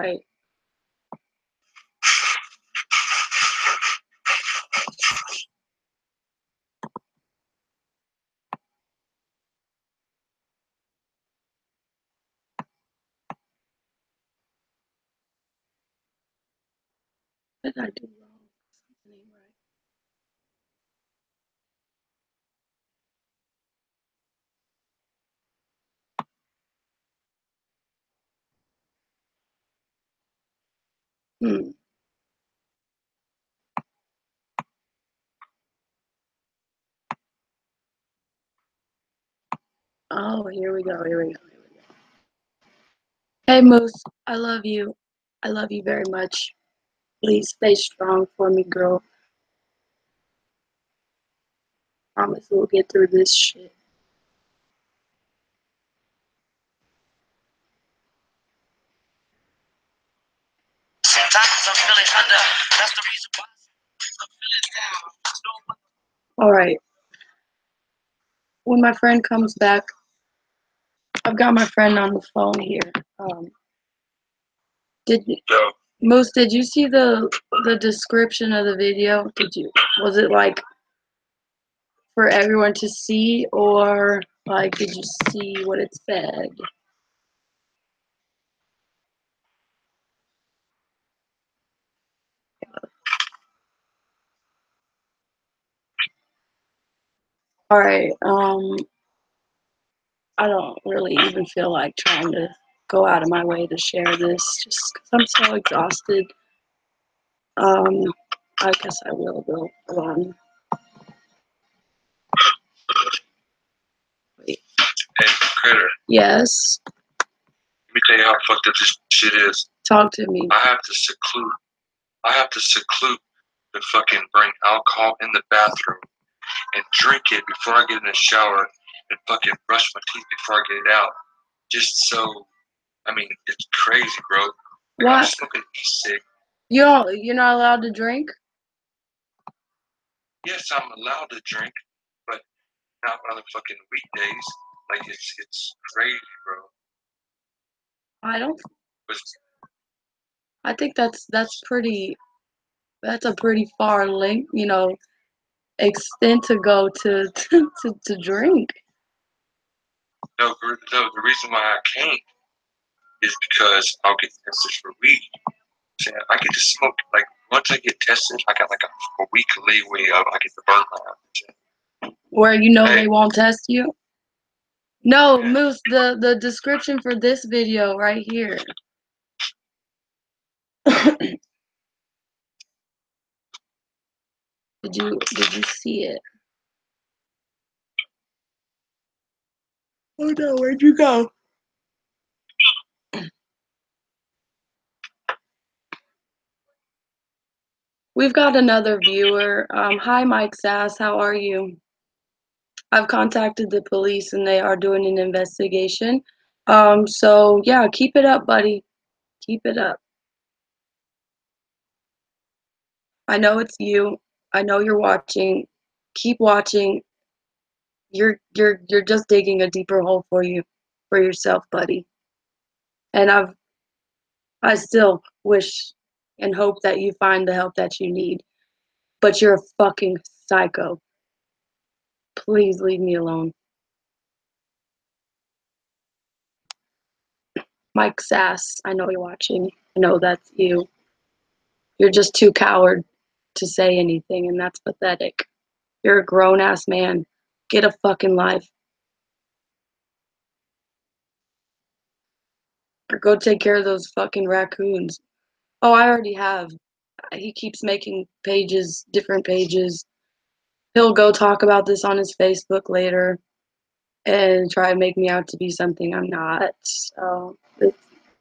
right. What did I do wrong? Something ain't right. Oh, here we go. Here we go. Hey, Moose. I love you. I love you very much. Please stay strong for me, girl. Promise we'll get through this shit. Sometimes I'm feeling under. That's the reason why I'm feeling down. All right. When my friend comes back, I've got my friend on the phone here. Moose, did you see the description of the video? Was it like for everyone to see, or like did you see what it said? All right. I don't really even feel like trying to go out of my way to share this, just because I'm so exhausted. I guess I will go along. Wait. Hey, Critter. Yes. Let me tell you how fucked up this shit is. Talk to me. I have to seclude and fucking bring alcohol in the bathroom and drink it before I get in the shower and fucking brush my teeth before I get it out. Just so, I mean, it's crazy, bro. What? I'm smoking e-cig. You're not allowed to drink? Yes, I'm allowed to drink, but not on the fucking weekdays. Like, it's crazy, bro. I don't. I think that's a pretty far link, extent to go to drink. No, the reason why I can't is because I'll get tested for weed. So I get to smoke, like, once I get tested, I got like a week leeway of I get to burn my own. Where they won't test you? No, yeah. Moose, the description for this video right here. Did you see it? Oh no, where'd you go? We've got another viewer. Hi, Mike Sass. How are you? I've contacted the police and they are doing an investigation. So yeah, keep it up, buddy. Keep it up. I know it's you. I know you're watching. Keep watching. You're just digging a deeper hole for yourself, buddy. And I still wish and hope that you find the help that you need. But you're a fucking psycho. Please leave me alone. Mike Sass, I know you're watching. I know that's you. You're just too coward to say anything, and that's pathetic. You're a grown-ass man. Get a fucking life. Or go take care of those fucking raccoons. Oh, I already have. He keeps making pages, different pages. He'll go talk about this on his Facebook later and try to make me out to be something I'm not. So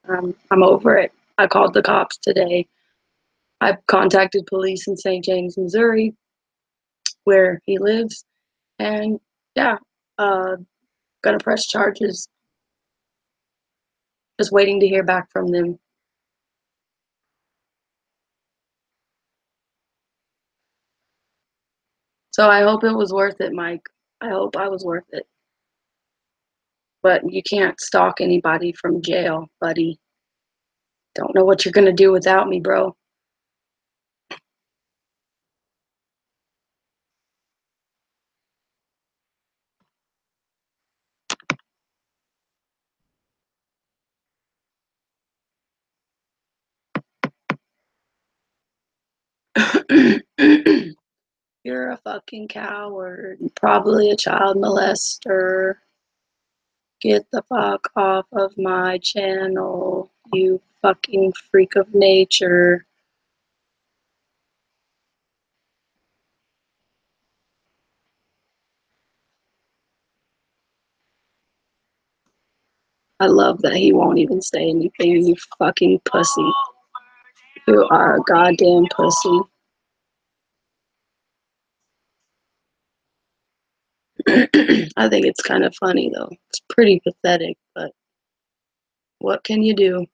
I'm over it. I called the cops today. I contacted police in St. James, Missouri, where he lives, and yeah, gonna press charges. Just waiting to hear back from them. So I hope it was worth it, Mike. I hope I was worth it. But you can't stalk anybody from jail, buddy. Don't know what you're gonna do without me, bro. You're a fucking coward. Probably a child molester. Get the fuck off of my channel, you fucking freak of nature. I love that he won't even say anything, you fucking pussy. You are a goddamn pussy. I think it's kind of funny though. It's pretty pathetic, but what can you do?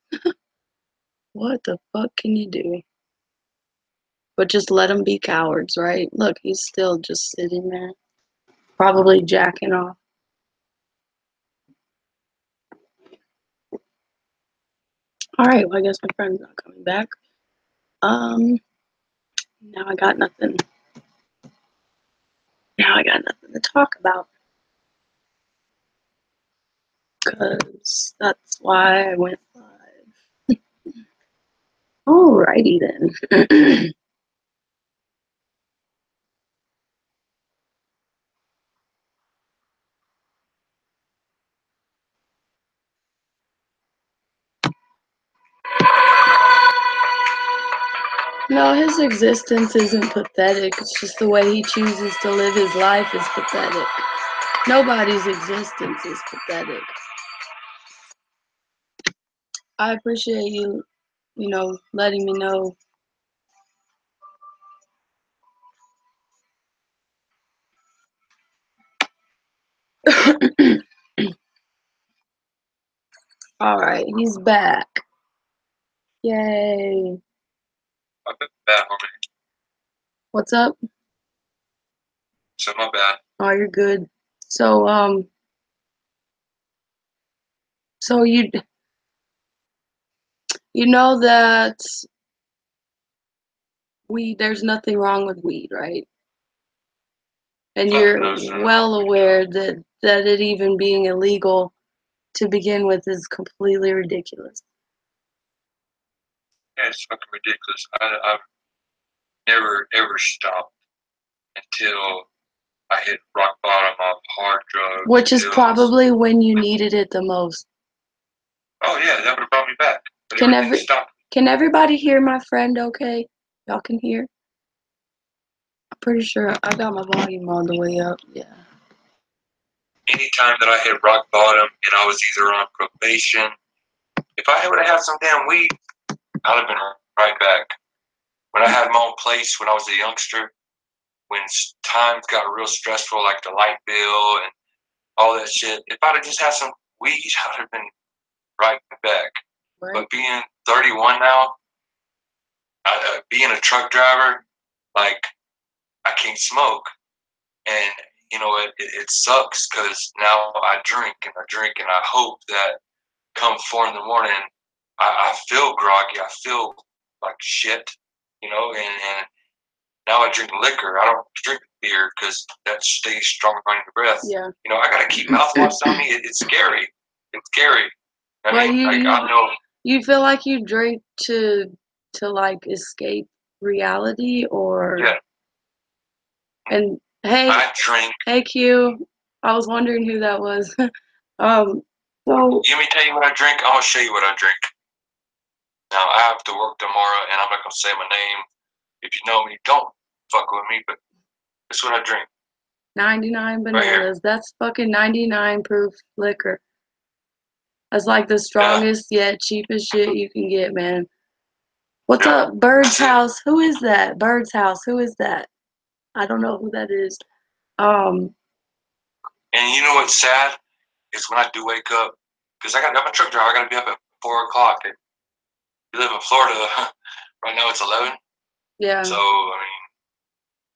What the fuck can you do? But just let them be cowards, right? Look, he's still just sitting there, probably jacking off. All right, well, I guess my friend's not coming back. Now I got nothing. Now I got nothing to talk about. Because that's why I went live. Alrighty then. No, his existence isn't pathetic. It's just the way he chooses to live his life is pathetic. Nobody's existence is pathetic. I appreciate you, letting me know. Alright, he's back. Yay. My bad, homie. What's up? So my bad. Oh, you're good. So, so you know that there's nothing wrong with weed, right? And Fuck you're knows nothing well wrong with aware that it even being illegal to begin with is completely ridiculous. Yeah, it's fucking ridiculous. I've never ever stopped until I hit rock bottom of hard drugs. Which is pills. probably when you needed it the most. Oh yeah, that would have brought me back. But everything stopped. Can everybody hear my friend okay? Y'all can hear? I'm pretty sure I got my volume all the way up. Yeah. Anytime that I hit rock bottom and I was either on probation, if I would have had some damn weed, I'd have been right back. When I had my own place when I was a youngster, when times got real stressful, like the light bill and all that shit, if I'd have just had some weed, I'd have been right back. Right. But being 31 now, being a truck driver, like I can't smoke, and it sucks because now I drink and I drink and I hope that come 4 in the morning, I feel groggy, I feel like shit, and now I drink liquor. I don't drink beer because that stays stronger on your breath. Yeah. I gotta keep mouthwash on me. It's scary. It's scary. I know. You feel like you drink to like escape reality, or yeah. And hey, I drink. Hey Q, I was wondering who that was. So let me tell you what I drink. I'm gonna show you what I drink. Now I have to work tomorrow, and I'm not gonna say my name. If you know me, don't fuck with me. But that's what I drink. 99 bananas. Right, that's fucking 99 proof liquor. That's like the strongest yet cheapest shit you can get, man. What's up, Bird's House? Who is that? Bird's House. Who is that? I don't know who that is. And you know what's sad is when I do wake up, because I'm a truck driver. I gotta be up at 4:00. You live in Florida. Right now it's 11. Yeah. So I mean,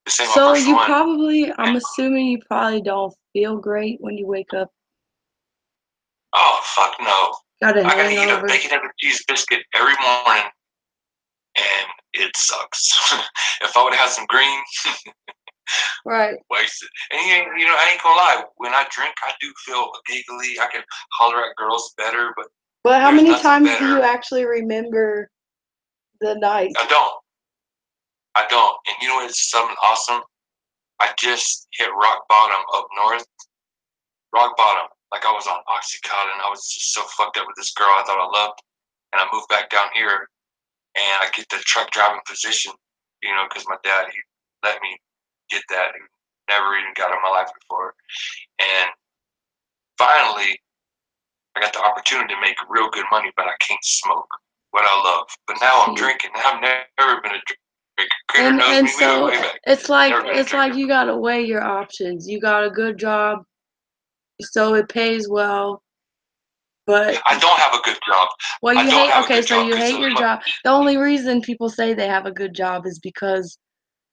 this ain't so my first you one. probably, I'm assuming you probably don't feel great when you wake up. Oh fuck no. Got a I gotta eat a hangover. bacon, egg, and cheese biscuit every morning, and it sucks. If I would have had some green, Right. wasted. And you know, I ain't gonna lie. When I drink, I do feel giggly. I can holler at girls better, but But how there's many nothing times do you better. actually remember the night? I don't. I don't. And you know what's something awesome? I just hit rock bottom up north. Rock bottom. Like I was on Oxycontin. I was just so fucked up with this girl I thought I loved. And I moved back down here, and I get the truck driving position, you know, because my dad, he let me get that. He never even got in my life before. And finally, I got the opportunity to make real good money, but I can't smoke what I love. But now I'm drinking. I've never been a drinker. Critter knows And me. We go so way back. it's like Never been a drinker. you gotta weigh your options. You got a good job, so it pays well, but I don't have a good job. well, I you don't hate. have a Okay, good so job you because hate your job. The only reason people say they have a good job is because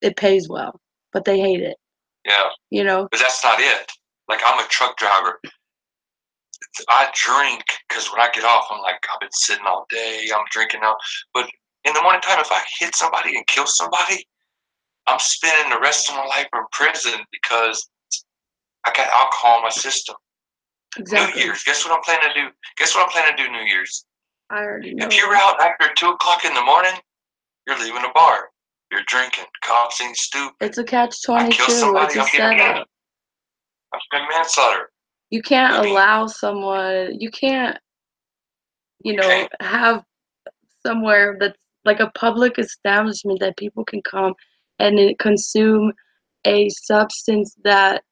it pays well, but they hate it. yeah, You know. but that's not it. Like I'm a truck driver. I drink because when I get off, I'm like, I've been sitting all day. I'm drinking now. But in the morning time, if I hit somebody and kill somebody, I'm spending the rest of my life in prison because I got alcohol in my system. Exactly. New Year's, guess what I'm planning to do? Guess what I'm planning to do New Year's? I already know. If you're out after 2 o'clock in the morning, you're leaving the bar. You're drinking. Cops ain't stupid. It's a catch-22. I kill somebody, It's a I'm getting setup. I'm getting manslaughter. You can't I mean, allow someone. You can't. You know, okay. have somewhere that's like a public establishment that people can come and consume a substance that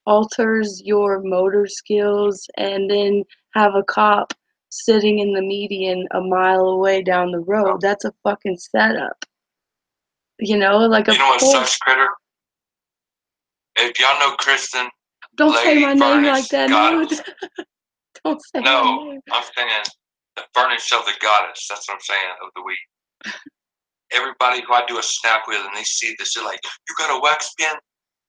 alters your motor skills and then have a cop sitting in the median a mile away down the road. That's a fucking setup. You know, like You of know what course. sucks, Critter? If y'all know Kristen, Don't say Lady my name like Furnish that. No, Goddess. don't say my No, name. I'm saying the Furnish of the Goddess. That's what I'm saying, of the week. Everybody who I do a snap with and they see this, they're like, you got a wax pen?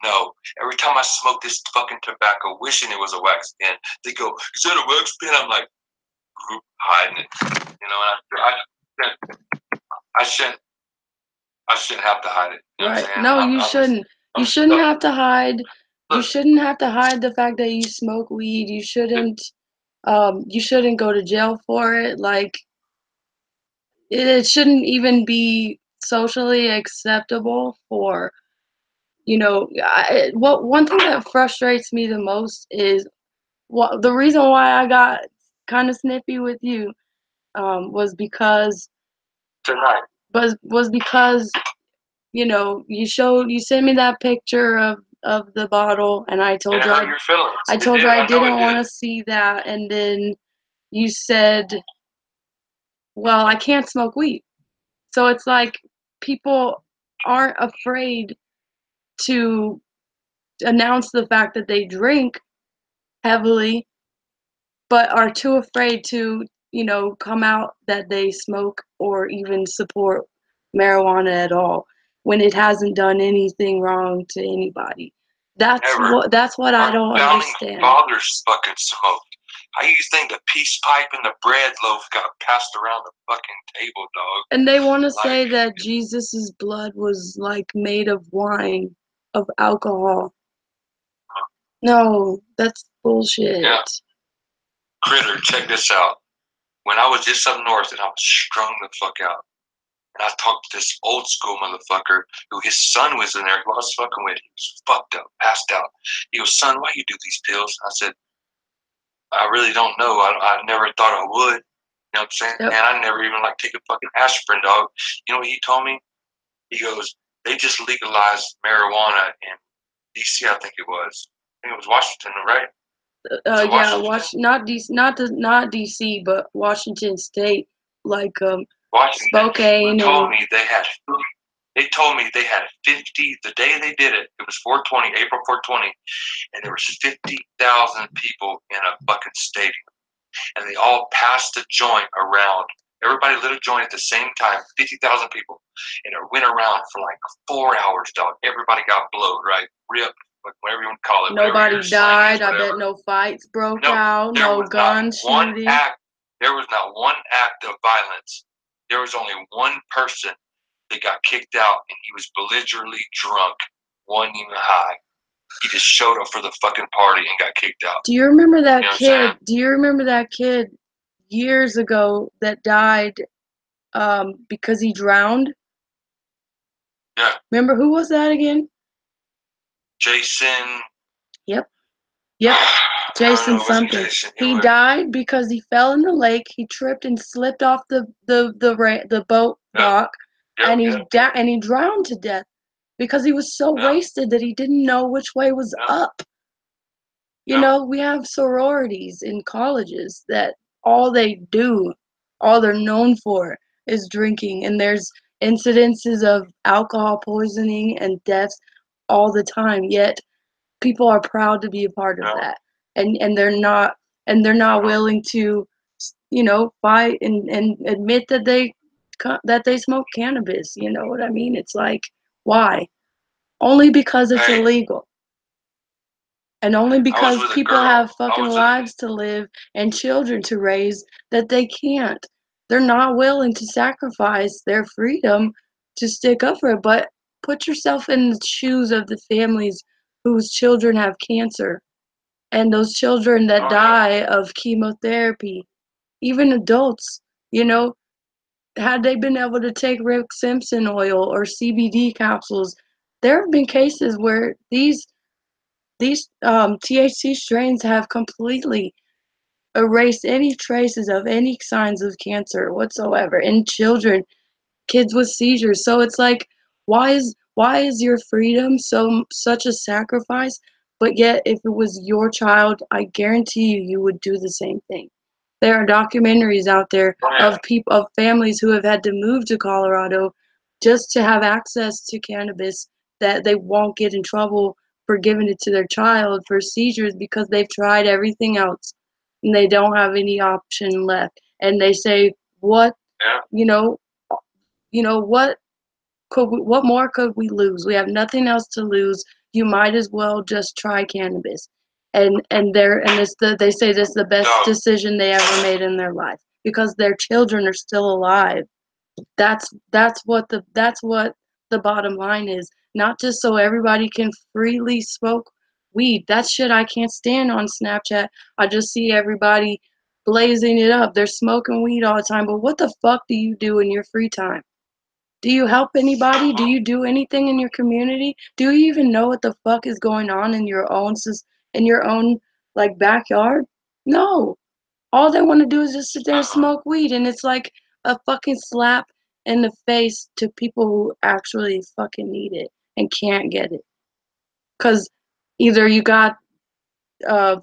No. Every time I smoke this fucking tobacco, wishing it was a wax pen, they go, is that a wax pen? I'm like, hiding it. You know, and I shouldn't I shouldn't have to hide it. You know what I'm Right. saying? No, you shouldn't. You shouldn't have to hide. You Look, shouldn't have to hide the fact that you smoke weed. You shouldn't go to jail for it. Like it shouldn't even be socially acceptable for, what one thing that frustrates me the most is the reason why I got kind of snippy with you was because tonight. was because you sent me that picture of the bottle, and I And told it you hurt your feelings. I It told did. you I I know it didn't want did. to see that, and then you said, "Well, I can't smoke weed." So it's like people aren't afraid to announce the fact that they drink heavily, but are too afraid to, come out that they smoke or even support marijuana at all when it hasn't done anything wrong to anybody. Never. That's what I Our don't founding understand. fathers fucking smoked. How you think the peace pipe and the bread loaf got passed around the fucking table, dog? And they want to Like, say that Jesus's blood was like made of wine, of alcohol. No, that's bullshit. yeah. Critter, check this out. When I was just up north and I was strung the fuck out, and I talked to this old school motherfucker who his son was in there who I was fucking with. He was fucked up, passed out. He goes, son, why you do these pills? I said, I really don't know. I never thought I would. You know what I'm saying? Yep. And I never even like take a fucking aspirin, dog. You know what he told me? He goes, they just legalized marijuana in D.C. I think it was. I think it was Washington, right? Yeah, Washington? not DC, but Washington State, like Washington. Spokane. He told me they told me they had 50 the day they did it. It was 420, April 420, and there was 50,000 people in a fucking stadium, and they all passed the joint around. Everybody lit a joint at the same time, 50,000 people, and it went around for like 4 hours, dog. Everybody got blowed, right? Rip, like whatever you want to call it. Nobody died. I bet no fights broke out. There No was not gun one shooting. act. There was not one act of violence. There was only one person that got kicked out, and he was belligerently drunk, wasn't even high. He just showed up for the fucking party and got kicked out. Do you remember that You know kid? Do you remember that kid years ago that died because he drowned? Yeah. Remember who was that again? Jason. Yep. Yep. Jason No, it wasn't something. Jason. He died because he fell in the lake. He tripped and slipped off the boat dock, and he drowned to death because he was so wasted that he didn't know which way was up. You know, we have sororities in colleges that all they do, all they're known for is drinking, and there's incidences of alcohol poisoning and deaths all the time. Yet people are proud to be a part of that, and they're not willing to, you know, fight and admit that they smoke cannabis. You know what I mean? It's like, why? Only because it's illegal. And only because people have fucking lives to live and children to raise that they can't. They're not willing to sacrifice their freedom to stick up for it. But put yourself in the shoes of the families whose children have cancer and those children that die of chemotherapy. Even adults, you know, had they been able to take Rick Simpson oil or CBD capsules, there have been cases where these THC strains have completely erased any traces of any signs of cancer whatsoever in children, kids with seizures. So it's like, why is your freedom such a sacrifice? But yet, if it was your child, I guarantee you would do the same thing. There are documentaries out there of families who have had to move to Colorado just to have access to cannabis, that they won't get in trouble for giving it to their child for seizures because they've tried everything else and they don't have any option left. And they say, what, you know, what what more could we lose? We have nothing else to lose. You might as well just try cannabis. They say this is the best decision they ever made in their life because their children are still alive. That's what the bottom line is. Not just so everybody can freely smoke weed. That shit I can't stand on Snapchat. I just see everybody blazing it up. They're smoking weed all the time. But what the fuck do you do in your free time? Do you help anybody? Do you do anything in your community? Do you even know what the fuck is going on in your own like backyard? No. All they want to do is just sit there and smoke weed, and it's like a fucking slap in the face to people who actually fucking need it and can't get it. Cause either you got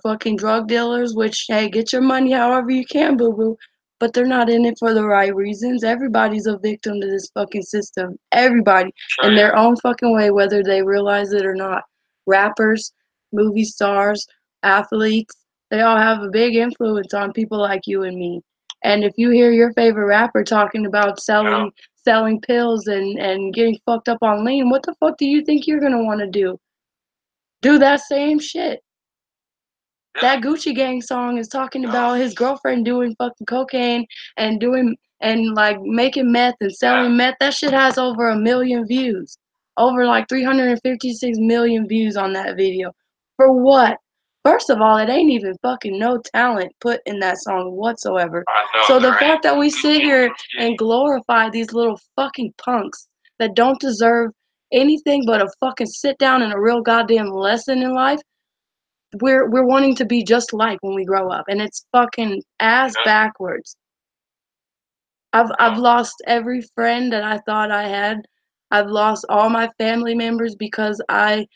fucking drug dealers, which, hey, get your money however you can, boo boo. But they're not in it for the right reasons. Everybody's a victim to this fucking system. Everybody, in their own fucking way, whether they realize it or not. Rappers, movie stars, athletes, they all have a big influence on people like you and me. And if you hear your favorite rapper talking about selling pills and getting fucked up on lean, what the fuck do you think you're gonna want to do? Do that same shit. That Gucci Gang song is talking about his girlfriend doing fucking cocaine and like making meth and selling meth. That shit has over 1 million views. Over like 356 million views on that video. For what? First of all, it ain't even fucking no talent put in that song whatsoever. So the fact that we sit here and glorify these little fucking punks that don't deserve anything but a fucking sit down and a real goddamn lesson in life, we're wanting to be just like when we grow up, and it's fucking ass backwards. I've lost every friend that I thought I had. I've lost all my family members because I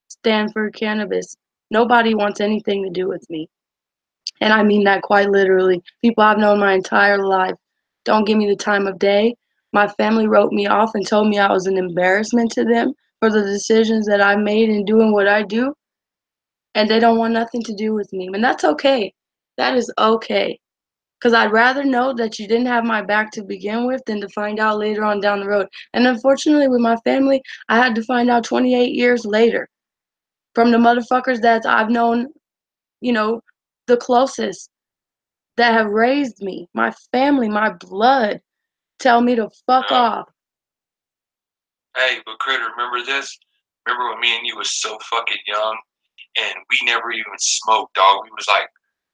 stand for cannabis. Nobody wants anything to do with me. And I mean that quite literally. People I've known my entire life don't give me the time of day. My family wrote me off and told me I was an embarrassment to them for the decisions that I made in doing what I do, and they don't want nothing to do with me. And that's okay. That is okay. Because I'd rather know that you didn't have my back to begin with than to find out later on down the road. And unfortunately, with my family, I had to find out 28 years later from the motherfuckers that I've known, you know, the closest. that have raised me, my family, my blood, tell me to fuck Yeah. off. Hey, but Critter, remember this? Remember when me and you was so fucking young and we never even smoked, dog? We was like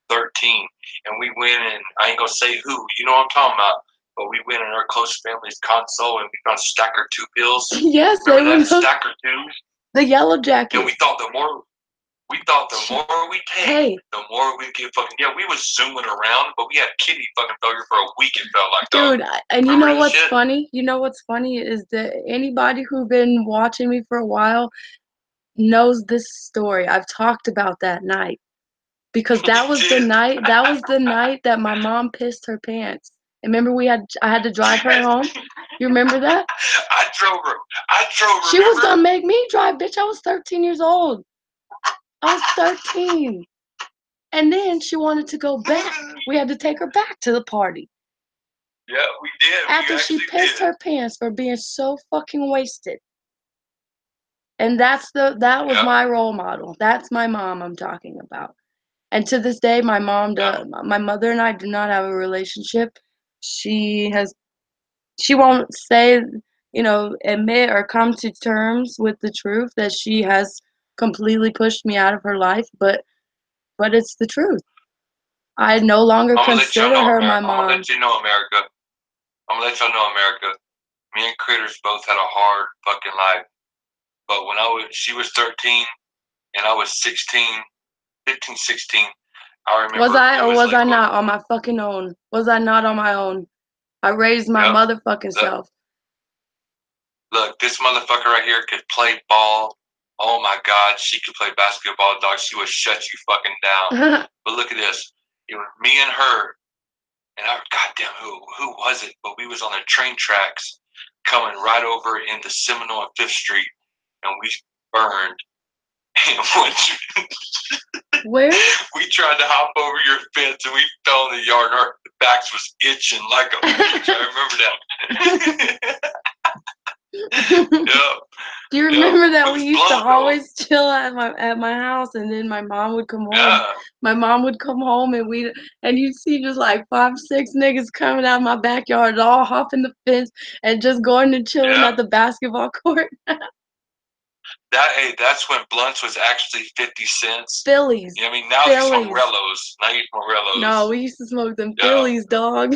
13 and we went and I ain't gonna say who, you know what I'm talking about, but we went in our close family's console and we found Stacker 2 pills. Yes, they Remember were that? those, Stacker 2s? the yellow And jackets. we thought the more we take, Hey, the more we get fucking, yeah, we was zooming around, but we had kitty fucking failure for a week, it felt like, dog. dude, and you know Remember this what's shit? funny? You know what's funny is that anybody who been watching me for a while knows this story. I've talked about that night because You did. that was the night that my mom pissed her pants. And remember I had to drive her home? You remember that? I drove her. I drove, She was remember? gonna make me drive, bitch. I was 13 years old. I was 13. And then she wanted to go back. We had to take her back to the party. Yeah, we did. We After she actually pissed did. her pants for being so fucking wasted. And that was Yeah, my role model. That's my mom I'm talking about. And to this day, yeah. my mother and I do not have a relationship. She has, she won't say, admit or come to terms with the truth that she has completely pushed me out of her life, but it's the truth. I no longer I'm gonna let y'all consider know, her America. my I'm gonna mom. let you know, America. I'm gonna let y'all know, America. Me and Critters both had a hard fucking life. But when she was 13 and I was 16, 15, 16. I Was remember I it or was was like, I not on my fucking own? Was I not on my own? I raised my yep. motherfucking Look, self. look, this motherfucker right here could play ball. Oh my God, she could play basketball, dog. She would shut you fucking down. But look at this. It was me and her, and I goddamn who was it? But we was on the train tracks coming right over into Seminole and Fifth Street, and we burned. And Where? we tried to hop over your fence, and we fell in the yard. And our backs was itching like a bitch. I remember that. Yeah, Do you yeah. remember that We we was used to blown though. always chill at my house, and then my mom would come home. Yeah, My mom would come home, and you'd see just like 5, 6 niggas coming out of my backyard, all hopping the fence and just going and chilling yeah. at the basketball court. That's when blunts was actually 50 cents. You Phillies, know what I mean? Now you smoke Phillies. Rellos. Now you smoke No, Rellos. we used to smoke them Yeah, Phillies, dog.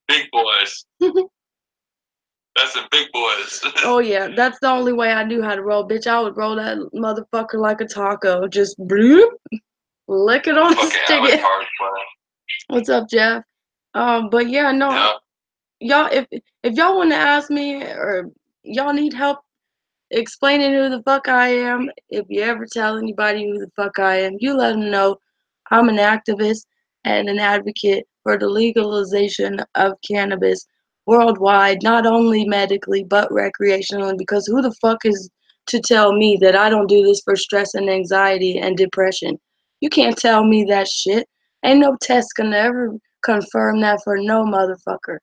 big boys. That's some big boys. Oh yeah, that's the only way I knew how to roll, bitch. I would roll that motherfucker like a taco, just bloop, lick it on the Fucking Alex stick. Hard playing. What's up, Jeff? But yeah, no, Yeah. y'all, if y'all want to ask me or y'all need help explaining who the fuck I am, if you ever tell anybody who the fuck I am, you let them know I'm an activist and an advocate for the legalization of cannabis worldwide, not only medically but recreationally. Because who the fuck is to tell me that I don't do this for stress and anxiety and depression? You can't tell me that shit. Ain't no test gonna ever confirm that for no motherfucker.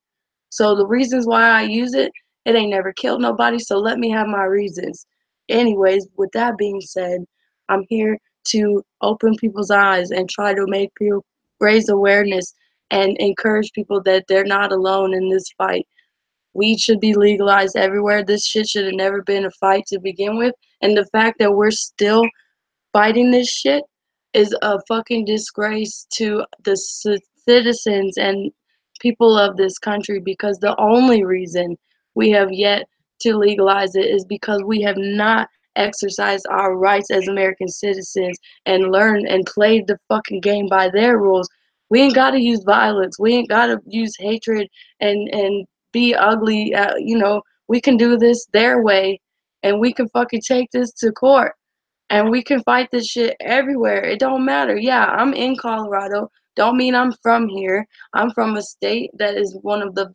So the reasons why I use it, it ain't never killed nobody, so let me have my reasons. Anyways, with that being said, I'm here to open people's eyes and try to make people raise awareness and encourage people that they're not alone in this fight. Weed should be legalized everywhere. This shit should have never been a fight to begin with. And the fact that we're still fighting this shit is a fucking disgrace to the citizens and people of this country, because the only reason we have yet to legalize it is because we have not exercised our rights as American citizens and learned and played the fucking game by their rules. We ain't got to use violence. We ain't got to use hatred and be ugly. We can do this their way, and we can fucking take this to court, and we can fight this shit everywhere. It don't matter. Yeah, I'm in Colorado. Don't mean I'm from here. I'm from a state that is one of the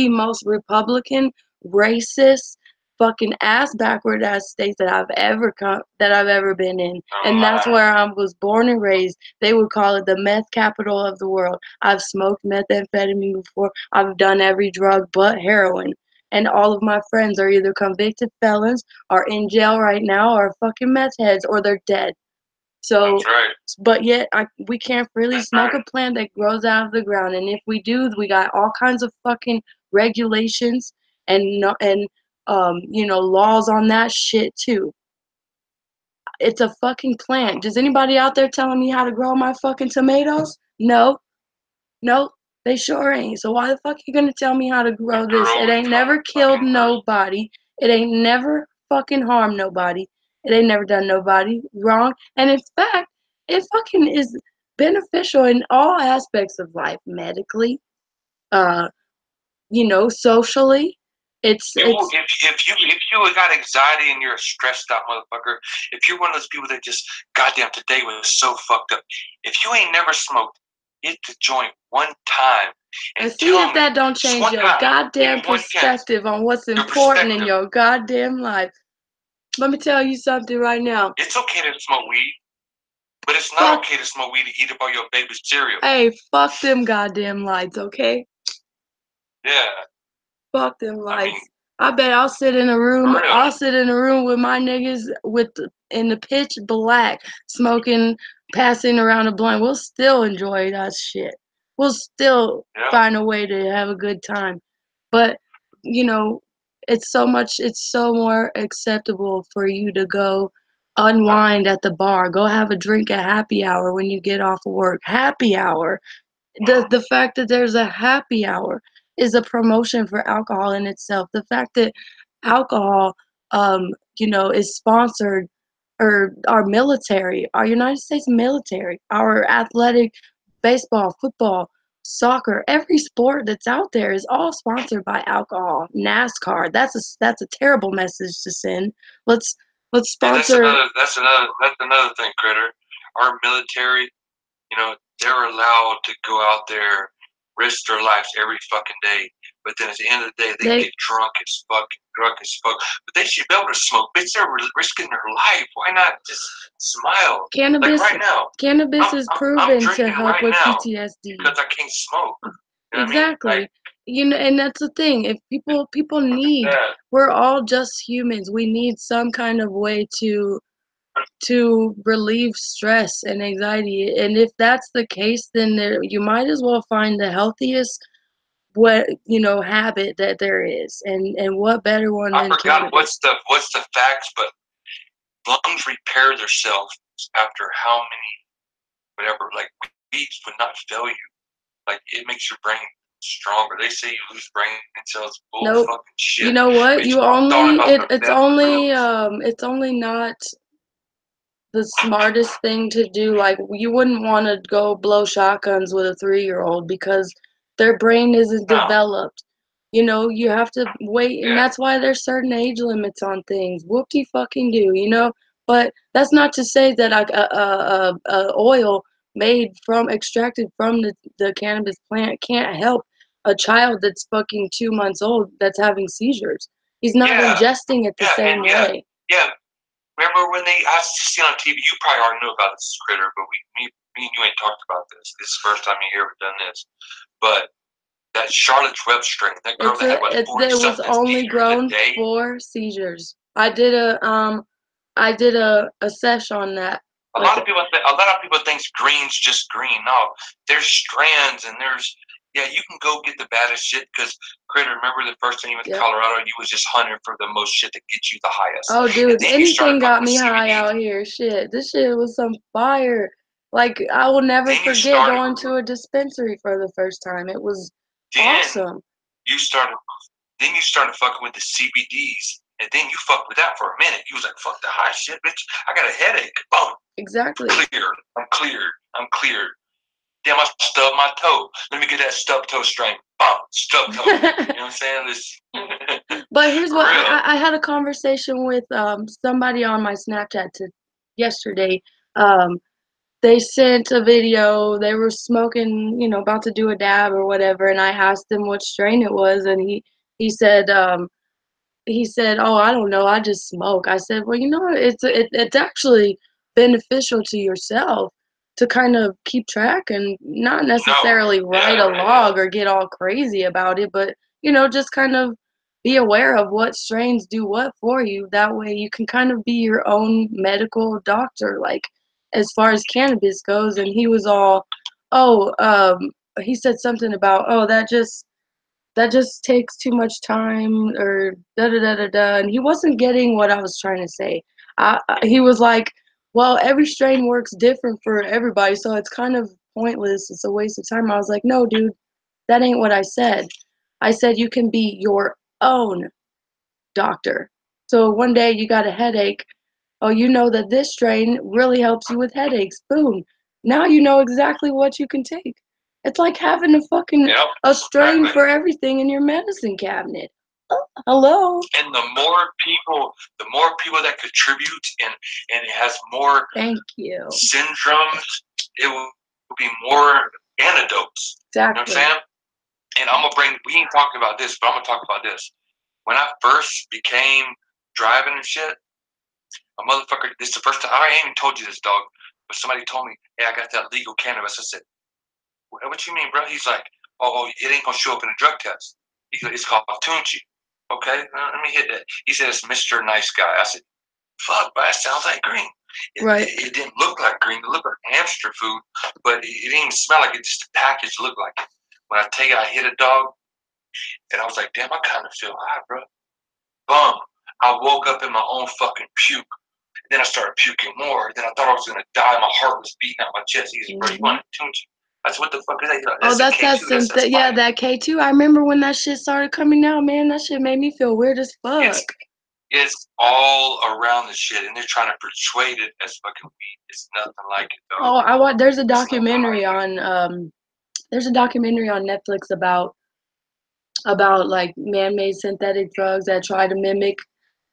most Republican, racist, fucking ass backward ass states that I've ever been in. Oh And that's my. where I was born and raised. They would call it the meth capital of the world. I've smoked methamphetamine before. I've done every drug but heroin. And all of my friends are either convicted felons, are in jail right now, or fucking meth heads, or they're dead. So, That's right. but yet we can't freely That's smoke right. a plant that grows out of the ground. And if we do, we got all kinds of fucking regulations and laws on that shit too. It's a fucking plant. Does anybody out there telling me how to grow my fucking tomatoes? No. Nope, they sure ain't. So why the fuck you gonna tell me how to grow this? It ain't never killed nobody. It ain't never fucking harmed nobody. It ain't never done nobody wrong. And in fact, it fucking is beneficial in all aspects of life, medically, uh, socially. It's You, it's if you got anxiety and you're a stressed out motherfucker, if you're one of those people that just goddamn today was so fucked up, if you ain't never smoked, hit the joint one time and and see tell if me that don't just change one your time, give goddamn me one chance, perspective on what's your important in perspective. your goddamn life. Let me tell you something right now. It's okay to smoke weed, but it's not Fuck. okay to smoke weed to eat up all your baby's cereal. Hey, fuck them goddamn lights, okay? Yeah, Fuck them I mean, lights. I bet I'll sit in a room. for real. I'll sit in a room with my niggas in the pitch black, smoking, passing around a blunt. We'll still enjoy that shit. We'll still Yeah. find a way to have a good time. But you know, it's so more acceptable for you to go unwind at the bar. Go have a drink at happy hour when you get off of work. Happy hour. The fact that there's a happy hour is a promotion for alcohol in itself. The fact that alcohol, is sponsored, or our military, our United States military, our athletic, baseball, football, soccer, every sport that's out there is all sponsored by alcohol. NASCAR, that's a terrible message to send. Let's Yeah, sponsor. that's another thing, Critter. Our military, they're allowed to go out there, risk their lives every fucking day. But then at the end of the day, they They get drunk as fuck. But they should be able to smoke. Bitch, they're risking their life. Why not just smile? Like cannabis right now, cannabis is I'm proven to drinking help right with now PTSD. because I can't smoke. You know what I mean? Like, Exactly. And that's the thing. If people need, yeah, we're all just humans. We need some kind of way to relieve stress and anxiety. And if that's the case, then you might as well find the healthiest habit that there is. And what better one I than forgot cannabis? what's the facts, but lungs repair themselves after how many whatever. Like weeds would not fail you. Like it makes your brain stronger. They say you lose brain cells. Bull Nope. fucking You shit. know what? Bitch, I'm talking about the It's only not the smartest thing to do. Like, you wouldn't want to go blow shotguns with a 3-year-old because their brain isn't no. developed. You have to wait, and Yeah. that's why there's certain age limits on things. Whoop-de fucking do. But that's not to say that a oil extracted from the cannabis plant can't help a child that's fucking 2 months old that's having seizures. He's not Yeah. ingesting it the Yeah. same And yeah. way. Yeah. Remember when I just seen on TV? You probably already knew about this critter, but me and you ain't talked about this. This is the first time you ever done this. But that Charlotte's Web strain, that girl that had what 40 It was something only seizures a grown day. for seizures. I did a sesh on that. A lot of people think green's just green. No, there's strands and there's you can go get the baddest shit because Critter, remember the first time you went to Yep. Colorado, you was just hunting for the most shit that gets you the highest. Oh, dude, And then you anything started got fucking with me high CBD. out here. Shit, this shit was some fire. Like, I will never Then you forget started going to a dispensary for the first time. It was then awesome. you started then you started fucking with the CBDs. And then you fucked with that for a minute. You was like, fuck the high shit, bitch. I got a headache. Boom. Exactly. Cleared. I'm cleared. I'm cleared. Damn, I stubbed my toe. Let me get that stub toe strain. Bum, stub toe. You know what I'm saying? This. But here's what real. I had a conversation with somebody on my Snapchat yesterday. Um, they sent a video. They were smoking, about to do a dab or whatever, and I asked him what strain it was, and he said "Oh, I don't know. I just smoke." I said, "Well, it's actually beneficial to yourself to kind of keep track and not necessarily write a log or get all crazy about it, but just kind of be aware of what strains do what for you. That way you can kind of be your own medical doctor. Like, as far as cannabis goes, and he was all, oh, he said something about, oh, that just takes too much time, or da da da da da, and he wasn't getting what I was trying to say. He was like, well, every strain works different for everybody, so it's kind of pointless. It's a waste of time. I was like, no, dude, that ain't what I said. I said you can be your own doctor. So one day you got a headache. Oh, you know that this strain really helps you with headaches. Boom. Now you know exactly what you can take. It's like having Yep, a strain exactly. for everything in your medicine cabinet. Oh, hello. And the more people that contribute, and it has more Thank you. syndromes, it will be more antidotes. You know what I'm Exactly. saying? And I'm gonna bring. We ain't talking about this, but I'm gonna talk about this. When I first became driving and shit, a motherfucker. This is the first time I ain't even told you this, dog. But somebody told me, "Hey, I got that legal cannabis." I said, "What you mean, bro?" He's like, "Oh, it ain't gonna show up in a drug test." He's like, "It's called Tunchi." Okay, let me hit that. He said, "It's Mr. Nice Guy." I said, "Fuck, but that sounds like green." Right. It didn't look like green. It looked like hamster food, but it didn't even smell like it. Just the package looked like it. When I tell you I hit a dog, and I was like, "Damn, I kind of feel high, bro." Bum. I woke up in my own fucking puke. Then I started puking more. Then I thought I was gonna die. My heart was beating out my chest. He goes, "Bro, you want a Tunchi?" I said, "What the fuck is that?" He's like, Oh, "That's a that's that K2. synth. That's Yeah, fine." that K2. I remember when that shit started coming out, man. That shit made me feel weird as fuck. It's all around the shit, and they're trying to persuade it as fucking weed. It's nothing like it, though. Oh, I want. There's a It's nothing documentary like it. on. There's a documentary on Netflix about like man-made synthetic drugs that try to mimic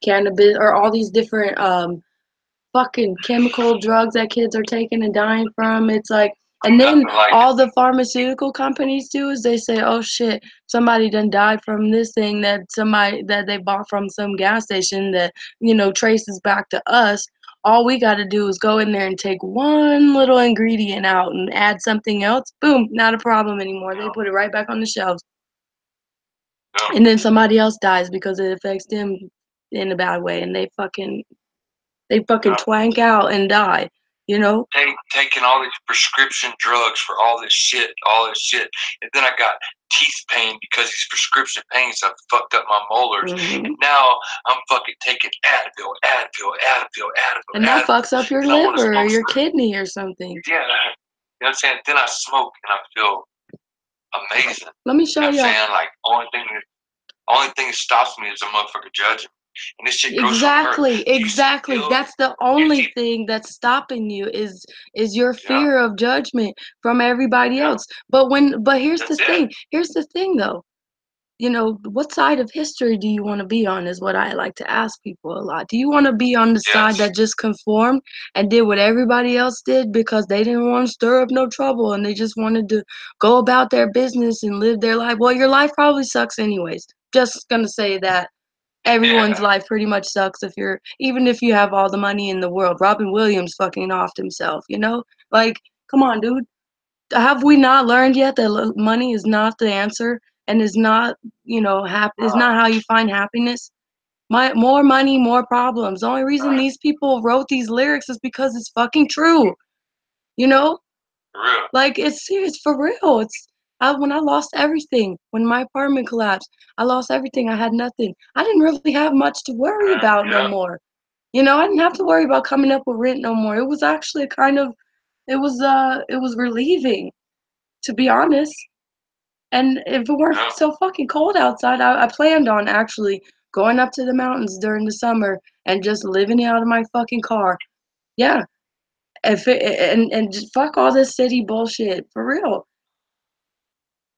cannabis, or all these different fucking chemical drugs that kids are taking and dying from. It's like, and then Nothing like all it. the pharmaceutical companies do is they say, oh shit, somebody done died from this thing that they bought from some gas station that, traces back to us. All we got to do is go in there and take one little ingredient out and add something else. Boom, not a problem anymore. They put it right back on the shelves. No, And then somebody else dies because it affects them in a bad way, and they fucking no. twank out and die, you know? Taking all these prescription drugs for all this shit, and then I got teeth pain because these prescription pains have fucked up my molars, Hmm. and now I'm fucking taking Advil, And that fucks up your and I want to liver or smoke your some. kidney or something. Yeah, you know what I'm saying. Then I smoke and I feel amazing. Let me You know show what I'm you. saying? Like only thing that stops me is a motherfucker judging me, and this shit grows from her. Exactly, You see, exactly. Bill, That's the you only see, thing that's stopping you is your yeah, fear of judgment from everybody yeah, else. But here's the that's it. thing. Here's the thing though. What side of history do you want to be on is what I like to ask people a lot. Do you want to be on the side Yes, that just conformed and did what everybody else did because they didn't want to stir up no trouble and they just wanted to go about their business and live their life? Well, your life probably sucks anyways. Just gonna say that everyone's yeah, life pretty much sucks even if you have all the money in the world. Robin Williams fucking offed himself. Like, come on, dude. Have we not learned yet that money is not the answer and is not, is not how you find happiness? More money, more problems. The only reason these people wrote these lyrics is because it's fucking true. You know? for real. Like, it's serious, for real. When I lost everything, when my apartment collapsed, I lost everything. I had nothing. I didn't really have much to worry about no Yeah, more. I didn't have to worry about coming up with rent no more. It was actually it was relieving, to be honest. And if it weren't yeah, so fucking cold outside, I planned on actually going up to the mountains during the summer and just living out of my fucking car. Yeah. And just fuck all this city bullshit. For real.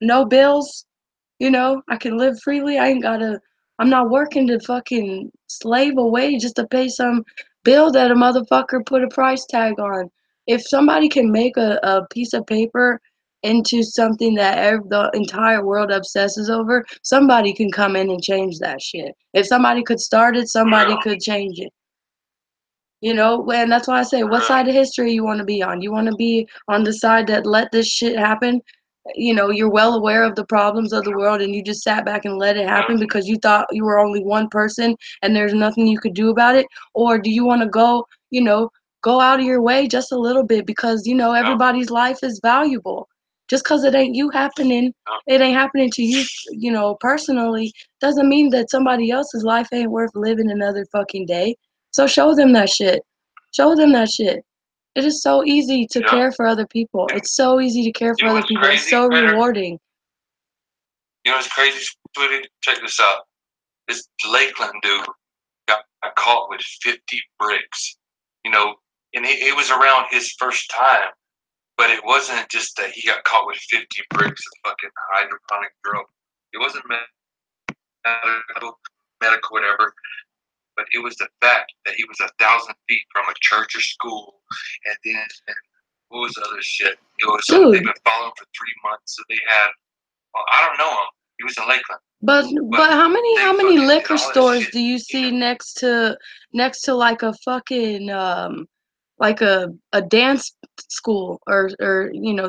No bills. I can live freely. I'm not working to fucking slave away just to pay some bill that a motherfucker put a price tag on. If somebody can make a piece of paper into something that the entire world obsesses over, somebody can come in and change that shit. If somebody could start it, for somebody real, could change it. And that's why I say, for what real. side of history you want to be on? You want to be on the side that let this shit happen? You're well aware of the problems of the world and you just sat back and let it Yeah, happen because you thought you were only one person and there's nothing you could do about it? Or do you want to go, Go out of your way just a little bit because, No, everybody's life is valuable. Just because it ain't no, it ain't happening to you, personally, doesn't mean that somebody else's life ain't worth living another fucking day. So show them that shit. Show them that shit. It is so easy to yeah. care for other people. You, It's so easy to care you for know other what's people. It's crazy, so Better? rewarding. You know what's crazy, Sweetie? Check this out. This Lakeland dude got caught with 50 bricks. You know, and it was around his first time. But it wasn't just that he got caught with 50 bricks of fucking hydroponic grow. It wasn't medical, whatever. But it was the fact that he was 1,000 feet from a church or school, and then what was the other shit? It was they've Dude, been following for 3 months, so they had. Well, I don't know him. He was in Lakeland, but but how they many fucking did liquor all that stores shit. do you You see know, next to like a fucking like a dance school or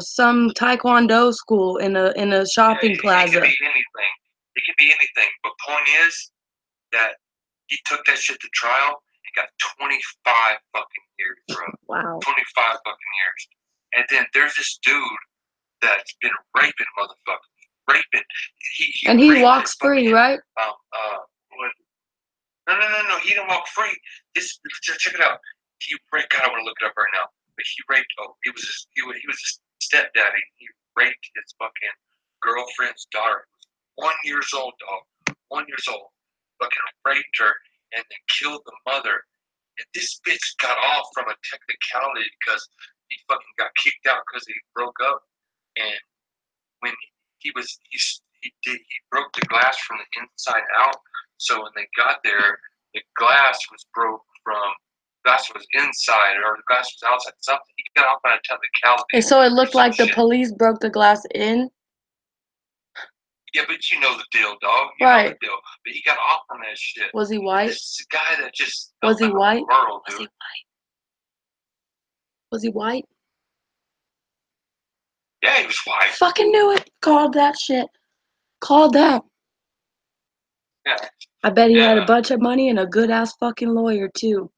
some taekwondo school in a yeah, shopping it could plaza? be anything. It could be anything. But point is that he took that shit to trial and got 25 fucking years, bro. Wow. 25 fucking years. And then there's this dude that's been raping motherfuckers. Raping. He And he raped his walks free, fucking right? what? No. He didn't walk free. This check it out. He raped. God, I want to look it up right now. But he raped. Oh, he was a stepdaddy. He raped his fucking girlfriend's daughter. 1 years old, dog. 1 years old. Fucking raped her and then killed the mother. And this bitch got off from a technicality because he fucking got kicked out because he broke up. And when he broke the glass from the inside out. So when they got there, the glass was broke from glass was inside or the glass was outside. Something he got off on a And technicality so it or looked some like the shit. police broke the glass in. Yeah, but you know the deal, dog. You know Right. the deal. But he got off on that shit. Was he And white? this guy that just Was he out of the white? world, Was he dude. white? Was he white? Yeah, he was white. Fucking knew it. Called that shit. Called that. Yeah. I bet he had a Yeah. bunch of money and a good ass fucking lawyer too.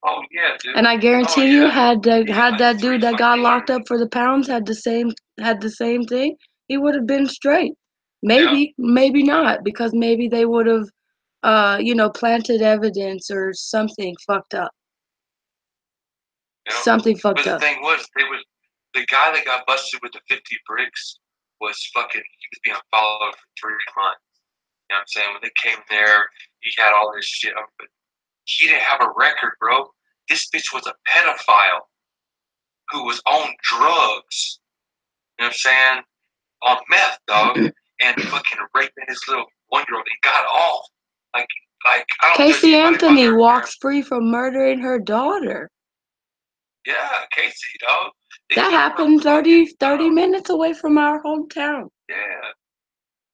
Oh yeah, dude. And I Oh guarantee you, yeah. had He had like that 3 dude that got fucking locked lawyers. up for the pounds had the same thing, he would have been straight. Yeah. Maybe, maybe not, because maybe they would have, planted evidence or something fucked up. You know. Something But fucked the up. thing was, the guy that got busted with the 50 bricks was fucking. He was being followed for 3 months. You know what I'm saying? When they came there, he had all this shit. But he didn't have a record, bro. This bitch was a pedophile who was on drugs. You know what I'm saying? On meth, dog, and fucking raping his little 1-year-old. He got off. Like, I don't judge Casey anybody by Anthony their walks appearance. free from murdering her daughter. Yeah, Casey, dog. They That found her happened fucking 30 minutes away from our hometown. yeah.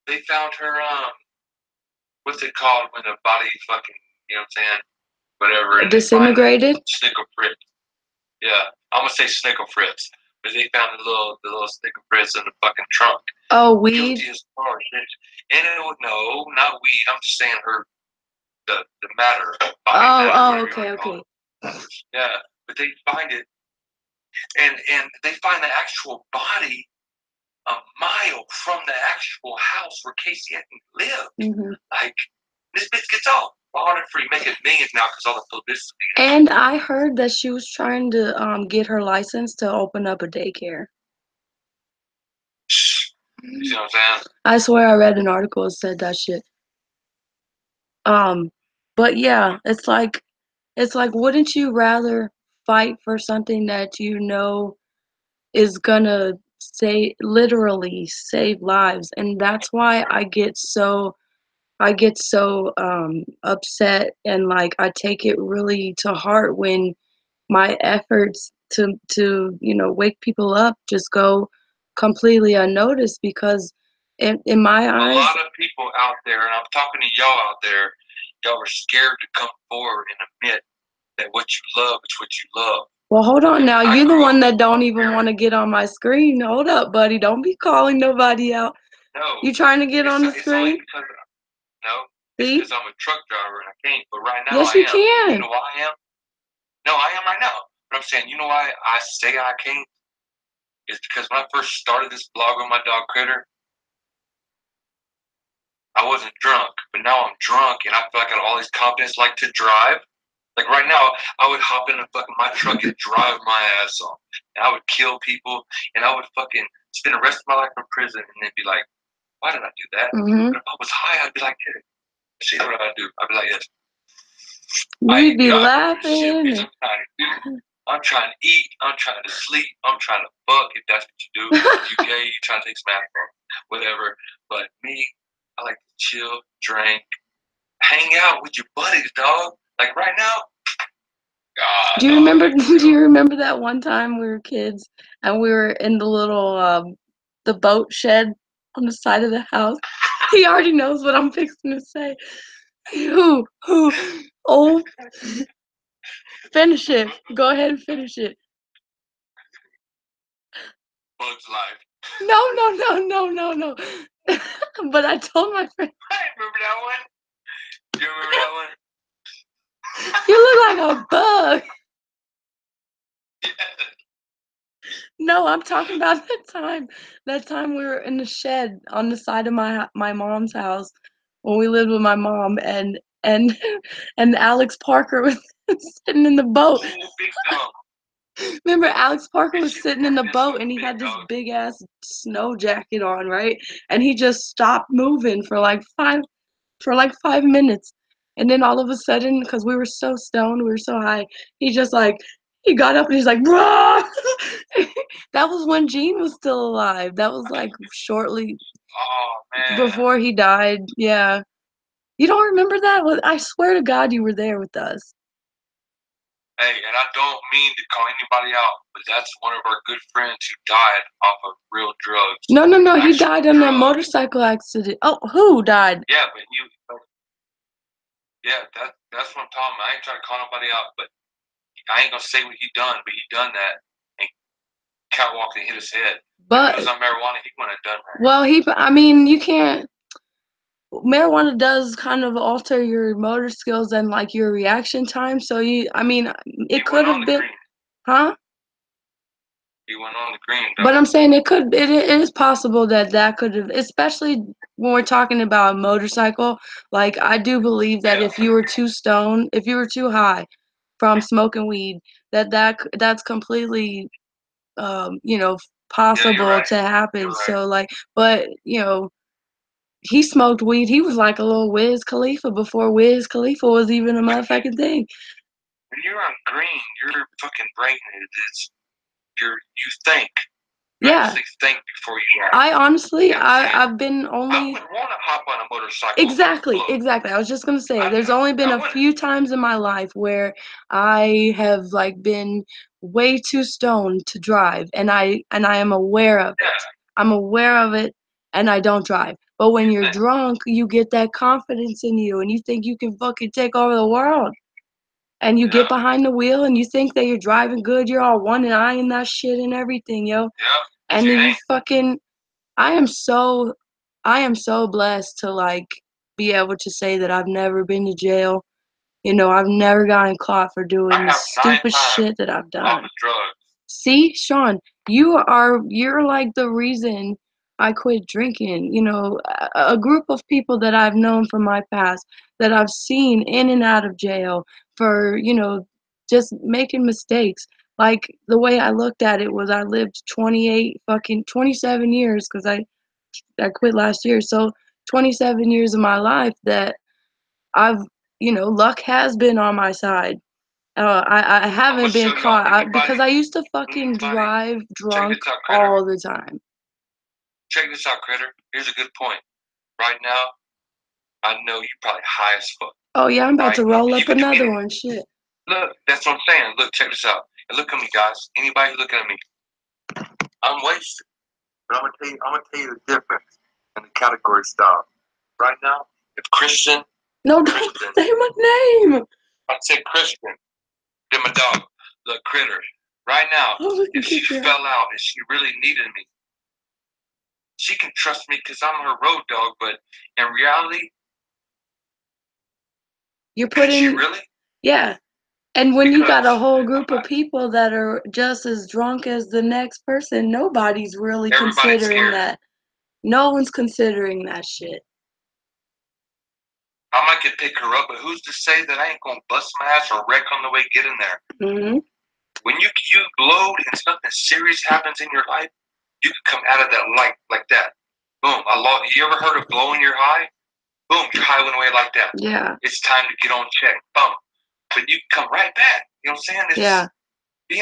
They found her what's it called when the body fucking you know what I'm saying? Whatever and they find the Disintegrated? snickle fritz. Yeah. I'm gonna say snickle fritz. But they found the little snickle fritz in the fucking trunk. Oh, weed? Guilty as charged. And it would no, not weed. I'm just saying her the matter, body matter, Oh, whatever you want okay, to call okay. it. Yeah. But they find it and they find the actual body a mile from the actual house where Casey Anthony lived. Mm-hmm. Like, this bitch gets off. Bought it free, making millions now because all the publicity. And I heard that she was trying to get her license to open up a daycare. You see what I'm saying? I swear I read an article that said that shit. But yeah, it's like wouldn't you rather fight for something that is gonna literally save lives? And that's why I get so upset, and like I take it really to heart when my efforts to wake people up just go completely unnoticed, because in my A eyes. lot of people out there, and I'm talking to y'all out there, y'all are scared to come forward and admit that what you love is what you love. Well, hold on now. I You're the grew up one with that don't my even want parents. to get on my screen. Hold up, buddy. Don't be calling nobody out. No, You trying to get on the it's only screen? because no, it's See? because I'm a truck driver and I can't. But right now Yes, I you am. You can. know why I am? No, I am right now. But I'm saying, you know why I say I can't? Is because when I first started this blog on my dog Critter, I wasn't drunk. But now I'm drunk, and I feel like I got all this confidence, like to drive. Like right now, I would hop in my truck and drive my ass off. And I would kill people, and I would fucking spend the rest of my life in prison, and then be like, why did I do that? Mm-hmm. But if I was high, I'd be like, hey, see what I do? I'd be like, yes. You'd be laughing. I'm trying to eat. I'm trying to sleep. I'm trying to fuck. If that's what you do, you gay, you trying to take some alcohol, whatever. But me, I like to chill, drink, hang out with your buddies, dog. Like right now. God, Do you remember? Do you remember that one time we were kids and we were in the little the boat shed on the side of the house? He already knows what I'm fixing to say. Who? Oh, finish it. Go ahead and finish it. Bug's Life. No. But I told my friend. I remember that one. Do you remember that one? You look like a bug. No, I'm talking about that time. That time we were in the shed on the side of my mom's house when we lived with my mom, and and Alex Parker was sitting in the boat. Oh, big dog. Remember, Alex Parker was sitting in the boat and he had this big ass snow jacket on, right? And he just stopped moving for like 5 minutes. And then all of a sudden, because we were so stoned, we were so high, he got up and he's like, "Bruh!" That was when Gene was still alive. That was like shortly before he died. Yeah. You don't remember that? Well, I swear to God you were there with us. Hey, and I don't mean to call anybody out, but that's one of our good friends who died off of real drugs. No. He died in a motorcycle accident. Oh, who died? Yeah, but that's what I'm talking about. I ain't trying to call nobody out, but I ain't gonna say what he done, but he done that and catwalked and hit his head. But if it was on marijuana, he wouldn't have done that. Well, you can't. Marijuana does kind of alter your motor skills and like your reaction time. So it could have been, huh? He went on the green. But I'm saying it is possible that could have, especially when we're talking about a motorcycle. Like I do believe that if you were too stoned, if you were too high from smoking weed, that's completely, possible to happen. So like, but he smoked weed. He was like a little Wiz Khalifa before Wiz Khalifa was even a motherfucking thing. When you're on green, your fucking brain is you think. You actually think before you act. I honestly, I've been only. I would want to hop on a motorcycle. Exactly. I was just gonna say, there's only been a few times in my life where I have like been way too stoned to drive, and I am aware of it. I'm aware of it, and I don't drive. But when you're drunk, you get that confidence in you, and you think you can fucking take over the world. And you get behind the wheel, and you think that you're driving good. You're all one and eyeing that shit and everything, yo. Yeah. And then you fucking. I am so blessed to like be able to say that I've never been to jail. I've never gotten caught for doing the stupid shit that I've done. See, Sean, you're like the reason I quit drinking. A group of people that I've known from my past that I've seen in and out of jail for, just making mistakes. Like the way I looked at it was I lived 27 years because I quit last year. So 27 years of my life that I've, luck has been on my side. I haven't been caught because I used to fucking drive drunk all the time. Check this out, Critter. Here's a good point. Right now, I know you probably high as fuck. Oh yeah, I'm about to roll up another one. Shit. Look, that's what I'm saying. Look, check this out. And look at me, guys. Anybody who's looking at me, I'm wasted. But I'm gonna tell you the difference in the category style. Right now, if Christian. No, don't say my name. I said Christian. Then my dog, the Critter. Right now, if she fell out and she really needed me, she can trust me because I'm her road dog. But in reality, you're putting. Could you really? Yeah. And when you got a Because whole group of people that are just as drunk as the next person, nobody's really everybody's considering scared. that. No one's considering that shit. I might could pick her up, but who's to say that I ain't gonna bust my ass or wreck on the way getting there? Mm-hmm. When you load and something serious happens in your life, you can come out of that light like that. Boom. You ever heard of blowing your high? Boom, your high went away like that. Yeah. It's time to get on check. Boom. But you can come right back. You know what I'm saying? It's Yeah.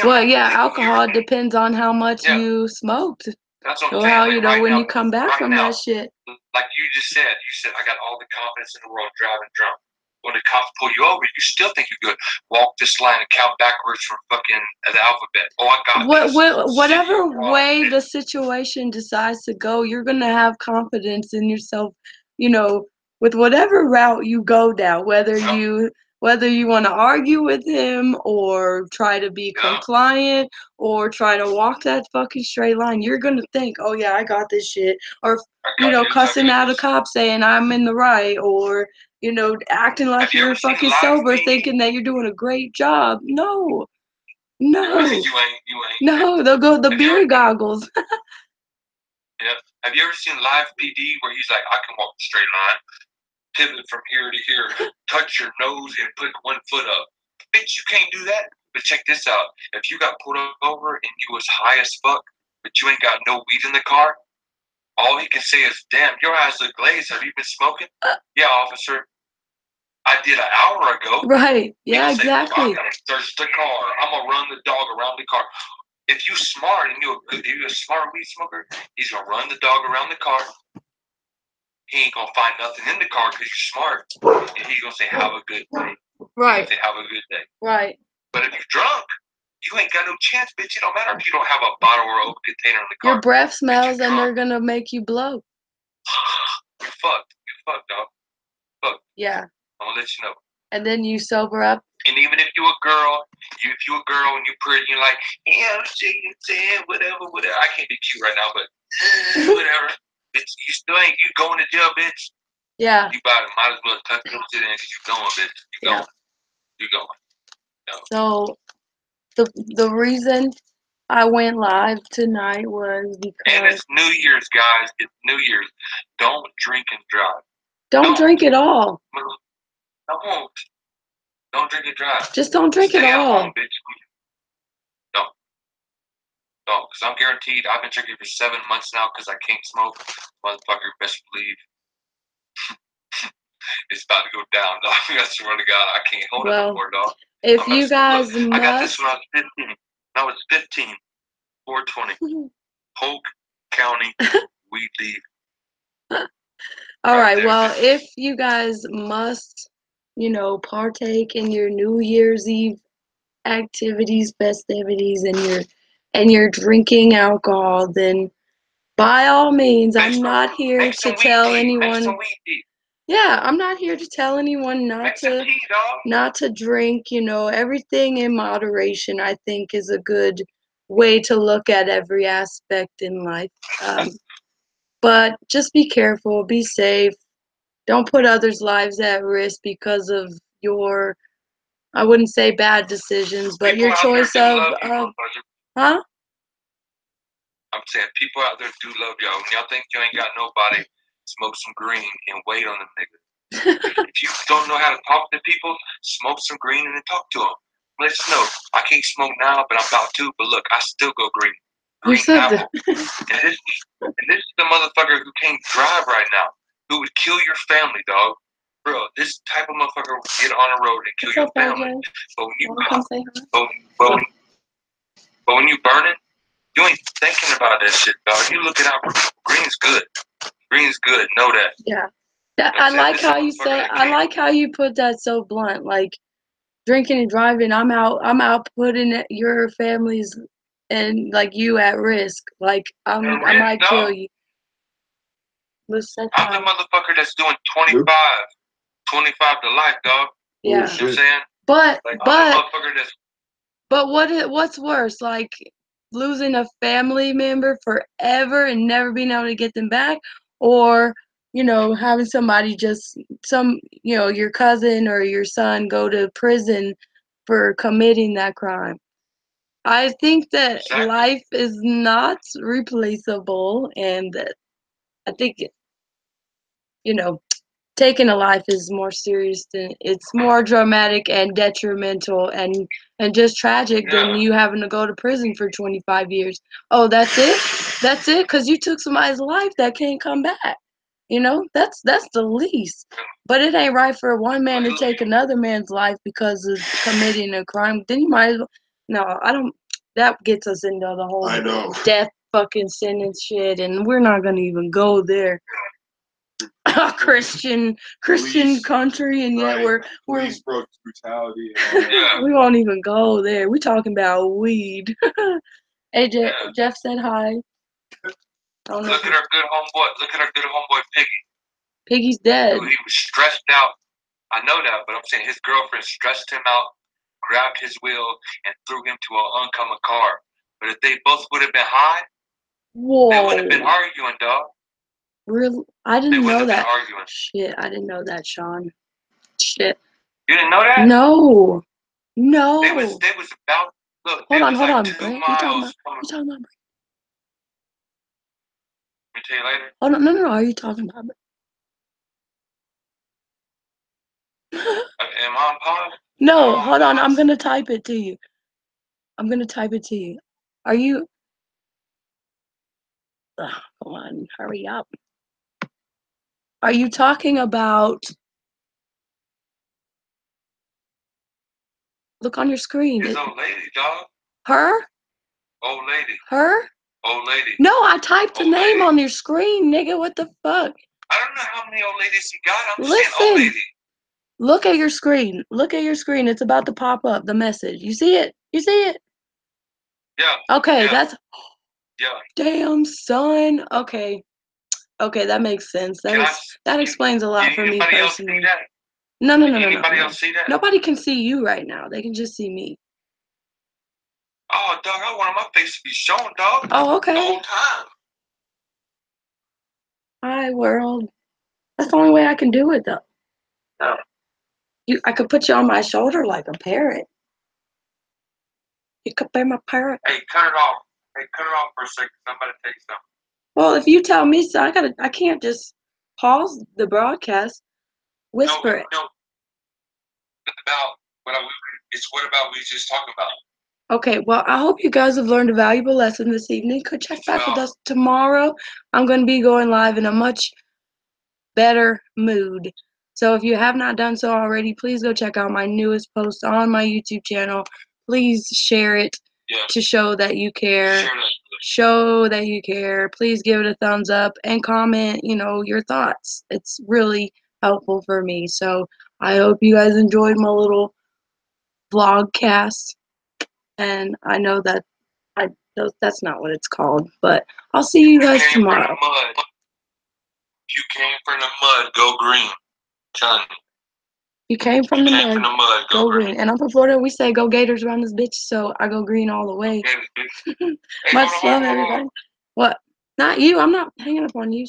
Well, yeah, alcohol depends on how much you smoked. That's what I'm Or saying. how, Like you know, right when now, you come back right from now, that shit. like you said, I got all the confidence in the world driving drunk. When the cops pull you over, you still think you're good. Walk this line and count backwards from fucking the alphabet. Oh, I got this. Whatever way the situation decides to go, you're gonna have confidence in yourself, you know, with whatever route you go down, whether you want to argue with him or try to be compliant or try to walk that fucking straight line, you're gonna think, oh yeah, I got this shit. Or, you know, cussing out a cop saying I'm in the right, or, you know, acting like you're fucking sober, thinking that you're doing a great job. No. No. You ain't. No, they'll go the beer goggles. Yeah. Have you ever seen Live PD where he's like, I can walk the straight line, pivot from here to here, touch your nose and put one foot up. Bitch, you can't do that. But check this out. If you got pulled over and you was high as fuck, but you ain't got no weed in the car, all he can say is, damn, your eyes look glazed. Have you been smoking? Yeah, officer. I did an hour ago. Right. Yeah, exactly. I'm gonna search the car. I'm gonna run the dog around the car. If you smart and you're a smart weed smoker, he's gonna run the dog around the car. He ain't gonna find nothing in the car because you're smart, and he's gonna say, "Have a good day." Right. Say, "Have a good day." Right. But if you're drunk, you ain't got no chance, bitch. It don't matter if you don't have a bottle or open container in the car. Your breath smells, and they're gonna make you blow. You're fucked. You're fucked, dog. Fuck. Yeah. I'm gonna let you know. And then you sober up. And even if you're a girl, and you're pretty, you're like, yeah, I'm shaking, saying whatever. I can't be cute right now, but whatever. You still ain't. You going to jail, bitch. Yeah. You might as well tuck your shit in because you going, bitch. You going. You going. No. So the reason I went live tonight was because. And it's New Year's, guys. It's New Year's. Don't drink and drive. Don't drink at all. Don't drink and drive. Just don't drink Stay at all. Home, bitch. Don't. Because I'm guaranteed. I've been drinking for 7 months now because I can't smoke. Motherfucker, best believe it's about to go down, dog. I swear to God, I can't hold it no more, dog. If you guys must. I got this when I was 15. When I was 15, 420. Polk County, weed leaf. All right. Well, if you guys must, you know, partake in your New Year's Eve activities, festivities, and you're drinking alcohol, then by all means, I'm not here to tell anyone. Yeah, I'm not here to tell anyone not to drink. You know, everything in moderation, I think, is a good way to look at every aspect in life. But just be careful, be safe. Don't put others' lives at risk because of your, I wouldn't say bad decisions, but your choice of huh? I'm saying people out there do love y'all. When y'all think you ain't got nobody, smoke some green and wait on them niggas. If you don't know how to talk to people, smoke some green and then talk to them. Let us know. I can't smoke now, but I'm about to. But look, I still go green. Green apple. And this is the motherfucker who can't drive right now, who would kill your family, dog. Bro, this type of motherfucker would get on the road and kill your family. But when you burn it, you ain't thinking about that shit, dog. You looking out. Green's good. Green's good. Know that. Yeah. I like how you say. I like how you put that so blunt. Like drinking and driving. I'm out putting your families and like you at risk. Like I might kill you. I'm the motherfucker that's doing 25 to life, dog. Yeah. You know what I'm saying? But what's worse, like losing a family member forever and never being able to get them back, or you know having somebody your cousin or your son go to prison for committing that crime. I think that Exactly. life is not replaceable, and that I think, you know, taking a life is more serious than it's more dramatic and detrimental and just tragic than Yeah. you having to go to prison for 25 years. Oh, that's it? That's it? Because you took somebody's life that can't come back. That's the least. But it ain't right for one man to take another man's life because of committing a crime. Then you might as well. No, I don't. That gets us into the whole I know. death fucking sentence shit, and we're not gonna even go there. Christian Police, country, and yet right. we're Police brutality and all that. Yeah. we won't even go there. We talking about weed. Hey, Yeah. Jeff said hi. I don't know. Look at our good homeboy. Look at our good homeboy Piggy. Piggy's dead. Dude, he was stressed out. I know that, but I'm saying his girlfriend stressed him out, grabbed his wheel, and threw him to an oncoming car. But if they both would have been high, they wouldn't have been Whoa. arguing, dog. Real? I They didn't wouldn't know have been that. arguing. Shit, I didn't know that, Sean. Shit. You didn't know that? No. They No. was about look. Hold They on, was hold like on, 2 Brent. miles from. You talking about? Let me tell you later. Hold on, no. Are you talking about? Am I on pause? No, Oh, hold on. I'm pause. gonna type it to you. Are you? Ugh, come on, hurry up. Are you talking about? Look on your screen. His old lady, dog. Her? Old lady. Her? Old lady. No, I typed the Old name lady. on your screen, nigga. What the fuck? I don't know how many old ladies he got. I'm just saying old Listen. lady. Look at your screen. Look at your screen. It's about to pop up, the message. You see it? You see it? Yeah. Okay, Yeah. that's Yeah. damn son. Okay. Okay, that makes sense. That explains a lot Did for me anybody else see personally. that? No. Anybody else see that? Nobody can see you right now. They can just see me. Oh, dog, I wanted my face to be shown, dog. Oh, The okay. whole time. Hi, world. That's the only way I can do it, though. Oh. I could put you on my shoulder like a parrot. You could be my parrot. Hey, cut it off. Hey, cut it off for a second. Somebody take something. Well, if you tell me so, I can't just pause the broadcast. Whisper it. No. About what about we just talk about? Okay, well, I hope you guys have learned a valuable lesson this evening. Could check back with us tomorrow. I'm going to be going live in a much better mood. So if you have not done so already, please go check out my newest post on my YouTube channel. Please share it to show that you care. Show that you care. Please give it a thumbs up and comment, your thoughts. It's really helpful for me. So I hope you guys enjoyed my little vlogcast. And I know that that's not what it's called, but I'll see you guys tomorrow. You came from the mud, go green. Telling you. You came from the mud, go green. And I'm from Florida. We say go Gators around this bitch, so I go green all the way. Hey, Much love, everybody. What? Not you. I'm not hanging up on you.